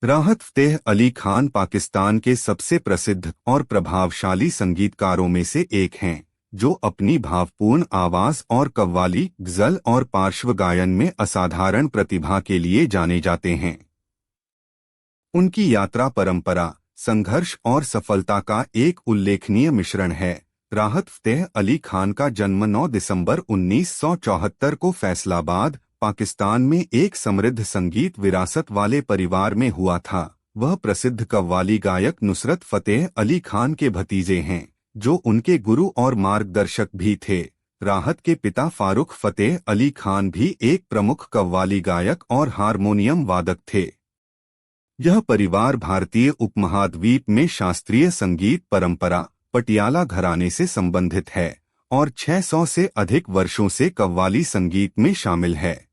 राहत फ़तेह अली खान पाकिस्तान के सबसे प्रसिद्ध और प्रभावशाली संगीतकारों में से एक हैं, जो अपनी भावपूर्ण आवाज़ और कव्वाली, गज़ल और पार्श्व गायन में असाधारण प्रतिभा के लिए जाने जाते हैं। उनकी यात्रा परंपरा, संघर्ष और सफलता का एक उल्लेखनीय मिश्रण है। राहत फ़तेह अली खान का जन्म 9 दिसंबर 1974 को फैसलाबाद, पाकिस्तान में एक समृद्ध संगीत विरासत वाले परिवार में हुआ था। वह प्रसिद्ध कव्वाली गायक नुसरत फ़तेह अली खान के भतीजे हैं, जो उनके गुरु और मार्गदर्शक भी थे। राहत के पिता फारूक फ़तेह अली खान भी एक प्रमुख कव्वाली गायक और हारमोनियम वादक थे। यह परिवार भारतीय उपमहाद्वीप में शास्त्रीय संगीत परंपरा, पटियाला घराने से संबंधित है और 600 से अधिक वर्षों से कव्वाली संगीत में शामिल है।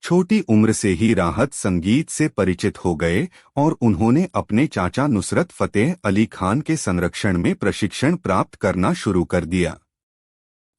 छोटी उम्र से ही राहत संगीत से परिचित हो गए और उन्होंने अपने चाचा नुसरत फ़तेह अली खान के संरक्षण में प्रशिक्षण प्राप्त करना शुरू कर दिया।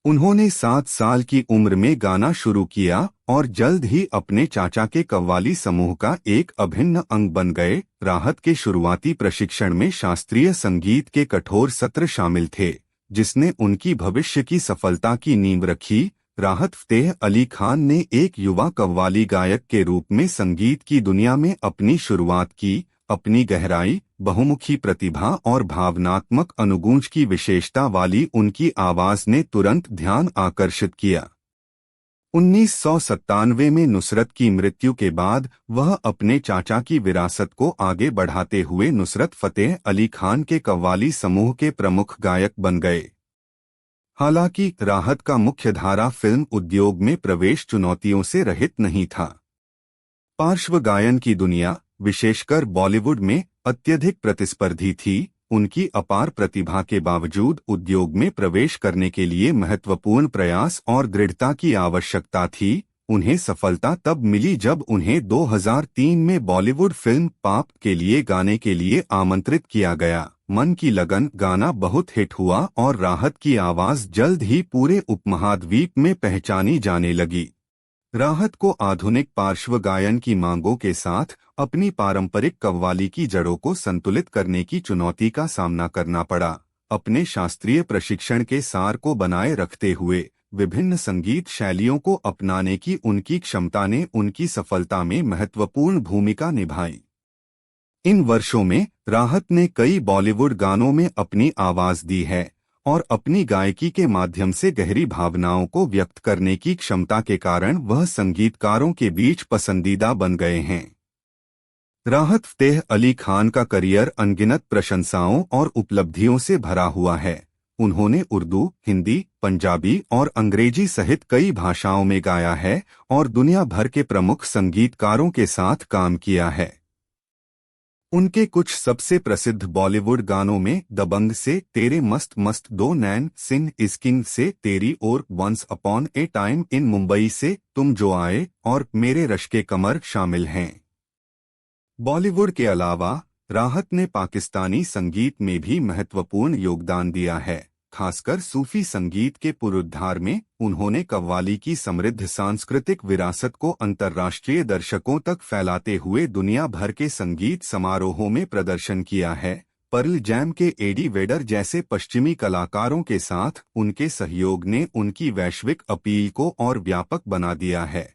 उन्होंने 7 साल की उम्र में गाना शुरू किया और जल्द ही अपने चाचा के कव्वाली समूह का एक अभिन्न अंग बन गए। राहत के शुरुआती प्रशिक्षण में शास्त्रीय संगीत के कठोर सत्र शामिल थे, जिसने उनकी भविष्य की सफलता की नींव रखी। राहत फ़तेह अली खान ने एक युवा कव्वाली गायक के रूप में संगीत की दुनिया में अपनी शुरुआत की। अपनी गहराई, बहुमुखी प्रतिभा और भावनात्मक अनुगूंज की विशेषता वाली उनकी आवाज ने तुरंत ध्यान आकर्षित किया। 1997 में नुसरत की मृत्यु के बाद वह अपने चाचा की विरासत को आगे बढ़ाते हुए नुसरत फ़तेह अली खान के कव्वाली समूह के प्रमुख गायक बन गए। हालांकि राहत का मुख्यधारा फिल्म उद्योग में प्रवेश चुनौतियों से रहित नहीं था। पार्श्व गायन की दुनिया, विशेषकर बॉलीवुड में, अत्यधिक प्रतिस्पर्धी थी। उनकी अपार प्रतिभा के बावजूद उद्योग में प्रवेश करने के लिए महत्वपूर्ण प्रयास और दृढ़ता की आवश्यकता थी। उन्हें सफलता तब मिली जब उन्हें 2003 में बॉलीवुड फिल्म पाप के लिए गाने के लिए आमंत्रित किया गया। मन की लगन गाना बहुत हिट हुआ और राहत की आवाज जल्द ही पूरे उपमहाद्वीप में पहचानी जाने लगी। राहत को आधुनिक पार्श्व गायन की मांगों के साथ अपनी पारंपरिक कव्वाली की जड़ों को संतुलित करने की चुनौती का सामना करना पड़ा। अपने शास्त्रीय प्रशिक्षण के सार को बनाए रखते हुए विभिन्न संगीत शैलियों को अपनाने की उनकी क्षमता ने उनकी सफलता में महत्वपूर्ण भूमिका निभाई। इन वर्षों में राहत ने कई बॉलीवुड गानों में अपनी आवाज दी है और अपनी गायकी के माध्यम से गहरी भावनाओं को व्यक्त करने की क्षमता के कारण वह संगीतकारों के बीच पसंदीदा बन गए हैं। राहत फ़तेह अली खान का करियर अनगिनत प्रशंसाओं और उपलब्धियों से भरा हुआ है। उन्होंने उर्दू, हिंदी, पंजाबी और अंग्रेजी सहित कई भाषाओं में गाया है और दुनिया भर के प्रमुख संगीतकारों के साथ काम किया है। उनके कुछ सबसे प्रसिद्ध बॉलीवुड गानों में दबंग से तेरे मस्त मस्त दो नैन, सिंह इज किंग से तेरी और once upon a time in Mumbai से तुम जो आए और मेरे रश्के कमर शामिल हैं। बॉलीवुड के अलावा राहत ने पाकिस्तानी संगीत में भी महत्वपूर्ण योगदान दिया है। खासकर सूफी संगीत के पुनरुद्धार में उन्होंने कव्वाली की समृद्ध सांस्कृतिक विरासत को अंतर्राष्ट्रीय दर्शकों तक फैलाते हुए दुनिया भर के संगीत समारोहों में प्रदर्शन किया है। पर्ल जैम के एडी वेडर जैसे पश्चिमी कलाकारों के साथ उनके सहयोग ने उनकी वैश्विक अपील को और व्यापक बना दिया है।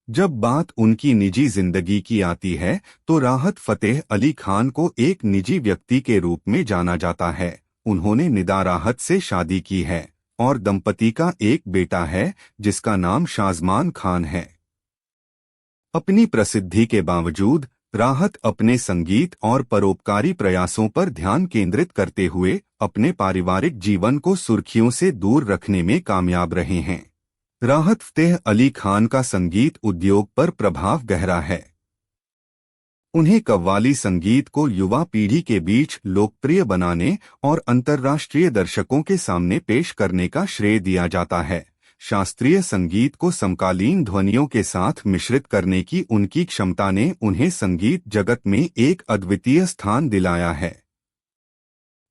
जब बात उनकी निजी जिंदगी की आती है तो राहत फ़तेह अली खान को एक निजी व्यक्ति के रूप में जाना जाता है। उन्होंने निदा राहत से शादी की है और दंपति का एक बेटा है जिसका नाम शाज़मान खान है। अपनी प्रसिद्धि के बावजूद राहत अपने संगीत और परोपकारी प्रयासों पर ध्यान केंद्रित करते हुए अपने पारिवारिक जीवन को सुर्खियों से दूर रखने में कामयाब रहे हैं। राहत फ़तेह अली खान का संगीत उद्योग पर प्रभाव गहरा है। उन्हें कव्वाली संगीत को युवा पीढ़ी के बीच लोकप्रिय बनाने और अंतर्राष्ट्रीय दर्शकों के सामने पेश करने का श्रेय दिया जाता है। शास्त्रीय संगीत को समकालीन ध्वनियों के साथ मिश्रित करने की उनकी क्षमता ने उन्हें संगीत जगत में एक अद्वितीय स्थान दिलाया है।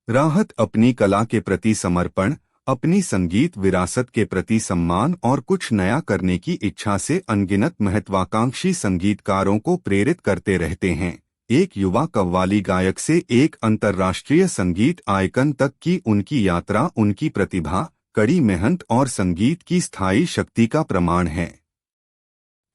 राहत अपनी कला के प्रति समर्पण, अपनी संगीत विरासत के प्रति सम्मान और कुछ नया करने की इच्छा से अनगिनत महत्वाकांक्षी संगीतकारों को प्रेरित करते रहते हैं। एक युवा कव्वाली गायक से एक अंतर्राष्ट्रीय संगीत आइकन तक की उनकी यात्रा उनकी प्रतिभा, कड़ी मेहनत और संगीत की स्थायी शक्ति का प्रमाण है।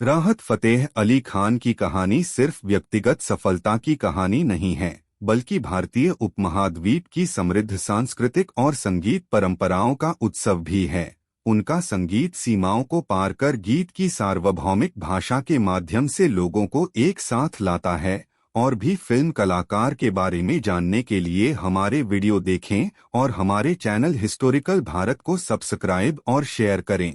राहत फतेह अली खान की कहानी सिर्फ व्यक्तिगत सफलता की कहानी नहीं है, बल्कि भारतीय उपमहाद्वीप की समृद्ध सांस्कृतिक और संगीत परंपराओं का उत्सव भी है। उनका संगीत सीमाओं को पार कर गीत की सार्वभौमिक भाषा के माध्यम से लोगों को एक साथ लाता है। और भी फिल्म कलाकार के बारे में जानने के लिए हमारे वीडियो देखें और हमारे चैनल हिस्टोरिकल भारत को सब्सक्राइब और शेयर करें।